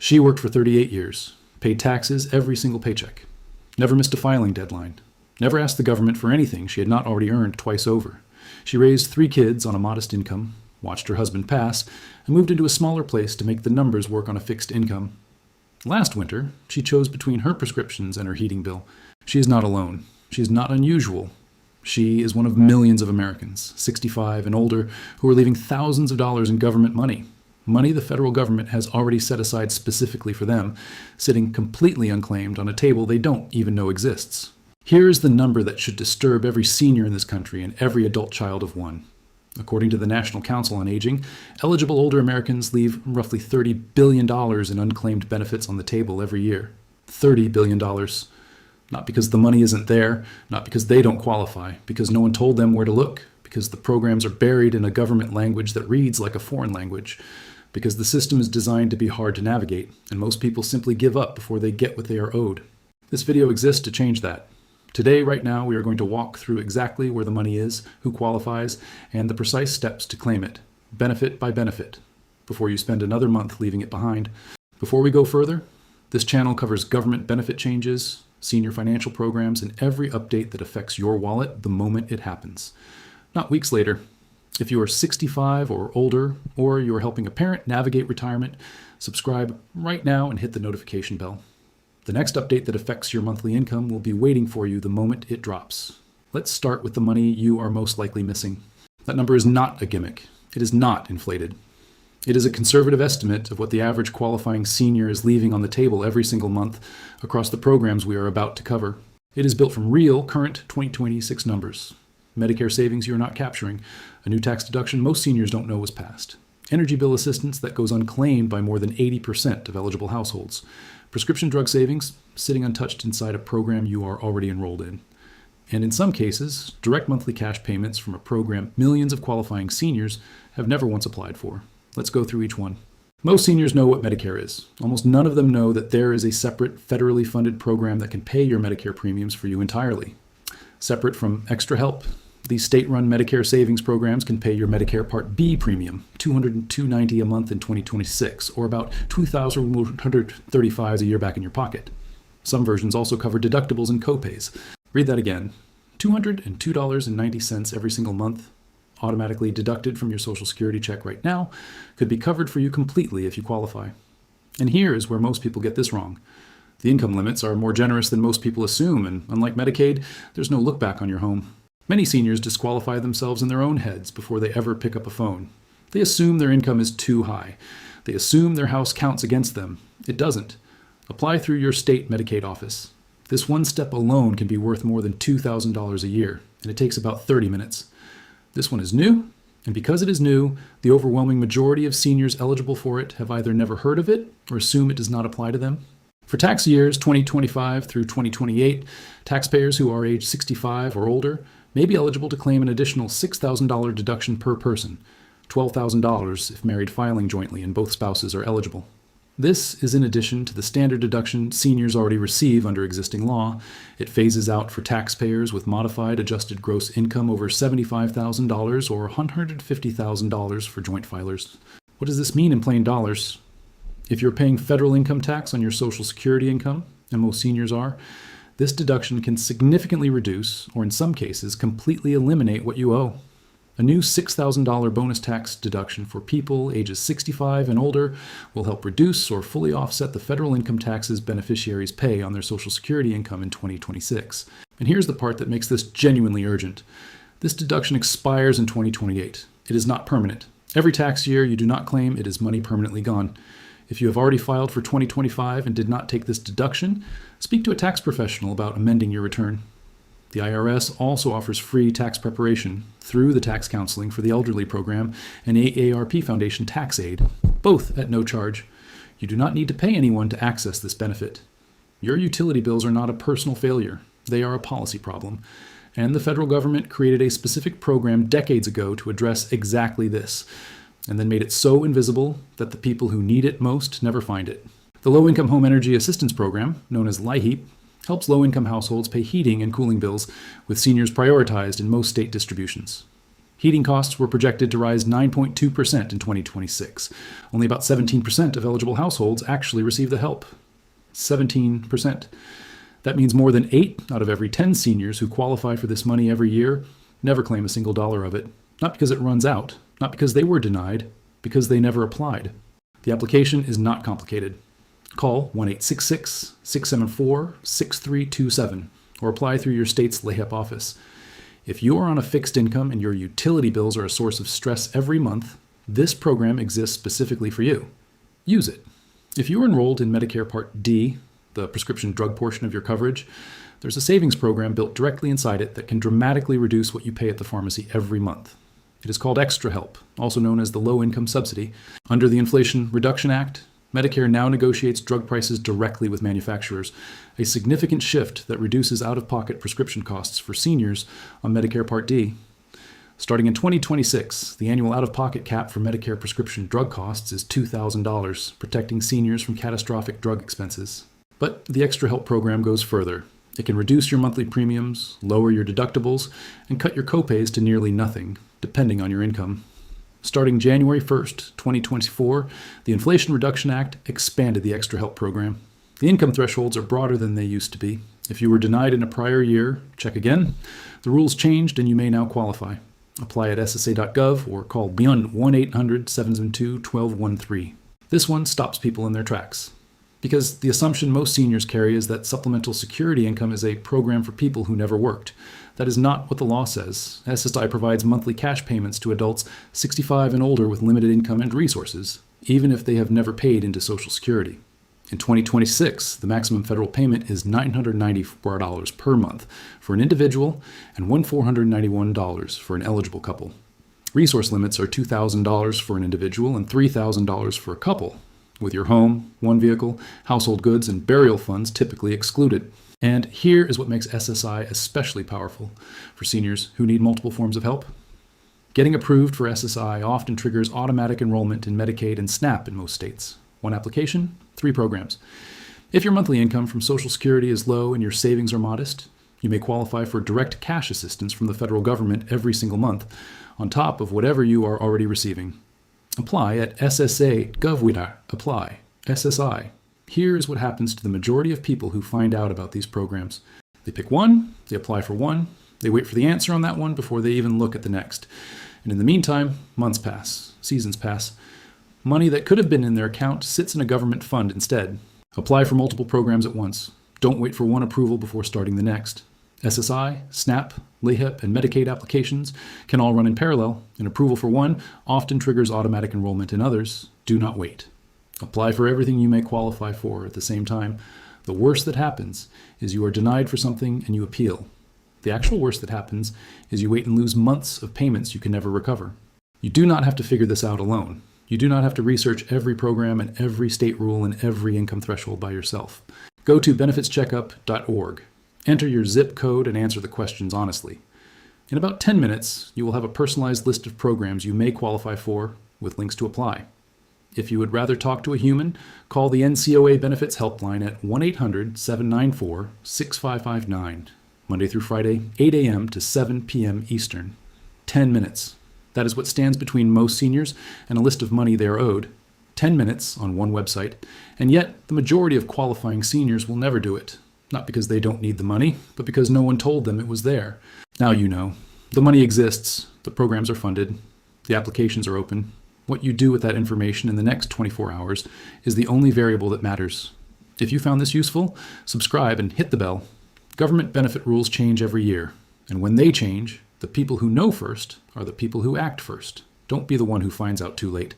She worked for 38 years, paid taxes every single paycheck, never missed a filing deadline, never asked the government for anything she had not already earned twice over. She raised 3 kids on a modest income, watched her husband pass, and moved into a smaller place to make the numbers work on a fixed income. Last winter, she chose between her prescriptions and her heating bill. She is not alone. She is not unusual. She is one of millions of Americans, 65 and older, who are leaving thousands of dollars in government money. Money the federal government has already set aside specifically for them, sitting completely unclaimed on a table they don't even know exists. Here is the number that should disturb every senior in this country and every adult child of one. According to the National Council on Aging, eligible older Americans leave roughly $30 billion in unclaimed benefits on the table every year. $30 billion. Not because the money isn't there, not because they don't qualify, because no one told them where to look, because the programs are buried in a government language that reads like a foreign language, because the system is designed to be hard to navigate, and most people simply give up before they get what they are owed. This video exists to change that. Today, right now, we are going to walk through exactly where the money is, who qualifies, and the precise steps to claim it, benefit by benefit, before you spend another month leaving it behind. Before we go further, this channel covers government benefit changes, senior financial programs, and every update that affects your wallet the moment it happens, not weeks later. If you are 65 or older, or you are helping a parent navigate retirement, subscribe right now and hit the notification bell. The next update that affects your monthly income will be waiting for you the moment it drops. Let's start with the money you are most likely missing. That number is not a gimmick. It is not inflated. It is a conservative estimate of what the average qualifying senior is leaving on the table every single month across the programs we are about to cover. It is built from real, current 2026 numbers. Medicare savings you are not capturing, a new tax deduction most seniors don't know was passed, energy bill assistance that goes unclaimed by more than 80% of eligible households, prescription drug savings sitting untouched inside a program you are already enrolled in, and in some cases, direct monthly cash payments from a program millions of qualifying seniors have never once applied for. Let's go through each one. Most seniors know what Medicare is. Almost none of them know that there is a separate federally funded program that can pay your Medicare premiums for you entirely. Separate from Extra Help, these state-run Medicare Savings Programs can pay your Medicare Part B premium, $202.90 a month in 2026, or about $2,135 a year back in your pocket. Some versions also cover deductibles and copays. Read that again. $202.90 every single month, automatically deducted from your Social Security check right now, could be covered for you completely if you qualify. And here is where most people get this wrong. The income limits are more generous than most people assume, and unlike Medicaid, there's no look back on your home. Many seniors disqualify themselves in their own heads before they ever pick up a phone. They assume their income is too high. They assume their house counts against them. It doesn't. Apply through your state Medicaid office. This one step alone can be worth more than $2,000 a year, and it takes about 30 minutes. This one is new, and because it is new, the overwhelming majority of seniors eligible for it have either never heard of it or assume it does not apply to them. For tax years 2025 through 2028, taxpayers who are age 65 or older may be eligible to claim an additional $6,000 deduction per person, $12,000 if married filing jointly and both spouses are eligible. This is in addition to the standard deduction seniors already receive under existing law. It phases out for taxpayers with modified adjusted gross income over $75,000 or $150,000 for joint filers. What does this mean in plain dollars? If you're paying federal income tax on your Social Security income, and most seniors are, this deduction can significantly reduce, or in some cases, completely eliminate what you owe. A new $6,000 bonus tax deduction for people ages 65 and older will help reduce or fully offset the federal income taxes beneficiaries pay on their Social Security income in 2026. And here's the part that makes this genuinely urgent. This deduction expires in 2028. It is not permanent. Every tax year you do not claim, it is money permanently gone. If you have already filed for 2025 and did not take this deduction, speak to a tax professional about amending your return. The IRS also offers free tax preparation through the Tax Counseling for the Elderly program and AARP Foundation Tax Aid, both at no charge. You do not need to pay anyone to access this benefit. Your utility bills are not a personal failure. They are a policy problem. And the federal government created a specific program decades ago to address exactly this, and then made it so invisible that the people who need it most never find it. The Low-Income Home Energy Assistance Program, known as LIHEAP, helps low-income households pay heating and cooling bills, with seniors prioritized in most state distributions. Heating costs were projected to rise 9.2% in 2026. Only about 17% of eligible households actually receive the help. 17%. That means more than 8 out of every 10 seniors who qualify for this money every year never claim a single dollar of it. Not because it runs out, not because they were denied, because they never applied. The application is not complicated. Call 1-866-674-6327 or apply through your state's LIHEAP office. If you are on a fixed income and your utility bills are a source of stress every month, this program exists specifically for you. Use it. If you are enrolled in Medicare Part D, the prescription drug portion of your coverage, there's a savings program built directly inside it that can dramatically reduce what you pay at the pharmacy every month. It is called Extra Help, also known as the Low Income Subsidy. Under the Inflation Reduction Act, Medicare now negotiates drug prices directly with manufacturers, a significant shift that reduces out-of-pocket prescription costs for seniors on Medicare Part D. Starting in 2026, the annual out-of-pocket cap for Medicare prescription drug costs is $2,000, protecting seniors from catastrophic drug expenses. But the Extra Help program goes further. It can reduce your monthly premiums, lower your deductibles, and cut your copays to nearly nothing, depending on your income. Starting January 1st, 2024, the Inflation Reduction Act expanded the Extra Help program. The income thresholds are broader than they used to be. If you were denied in a prior year, check again. The rules changed and you may now qualify. Apply at ssa.gov or call beyond 1-800-772-1213. This one stops people in their tracks. Because the assumption most seniors carry is that supplemental security income is a program for people who never worked. That is not what the law says. SSI provides monthly cash payments to adults 65 and older with limited income and resources, even if they have never paid into Social Security. In 2026, the maximum federal payment is $994 per month for an individual and $1,491 for an eligible couple. Resource limits are $2,000 for an individual and $3,000 for a couple, with your home, one vehicle, household goods, and burial funds typically excluded. And here is what makes SSI especially powerful for seniors who need multiple forms of help. Getting approved for SSI often triggers automatic enrollment in Medicaid and SNAP in most states. One application, 3 programs. If your monthly income from Social Security is low and your savings are modest, you may qualify for direct cash assistance from the federal government every single month, on top of whatever you are already receiving. Apply at ssa.gov. Apply. SSI. Here is what happens to the majority of people who find out about these programs. They pick one, they apply for one, they wait for the answer on that one before they even look at the next. And in the meantime, months pass, seasons pass. Money that could have been in their account sits in a government fund instead. Apply for multiple programs at once. Don't wait for one approval before starting the next. SSI, SNAP, LIHEAP, and Medicaid applications can all run in parallel. An approval for one often triggers automatic enrollment in others. Do not wait. Apply for everything you may qualify for at the same time. The worst that happens is you are denied for something and you appeal. The actual worst that happens is you wait and lose months of payments you can never recover. You do not have to figure this out alone. You do not have to research every program and every state rule and every income threshold by yourself. Go to benefitscheckup.org. Enter your zip code and answer the questions honestly. In about 10 minutes, you will have a personalized list of programs you may qualify for with links to apply. If you would rather talk to a human, call the NCOA Benefits Helpline at 1-800-794-6559, Monday through Friday, 8 a.m. to 7 p.m. Eastern. 10 minutes. That is what stands between most seniors and a list of money they are owed. 10 minutes on one website, and yet the majority of qualifying seniors will never do it. Not because they don't need the money, but because no one told them it was there. Now you know. The money exists, the programs are funded, the applications are open. What you do with that information in the next 24 hours is the only variable that matters. If you found this useful, subscribe and hit the bell. Government benefit rules change every year, and when they change, the people who know first are the people who act first. Don't be the one who finds out too late.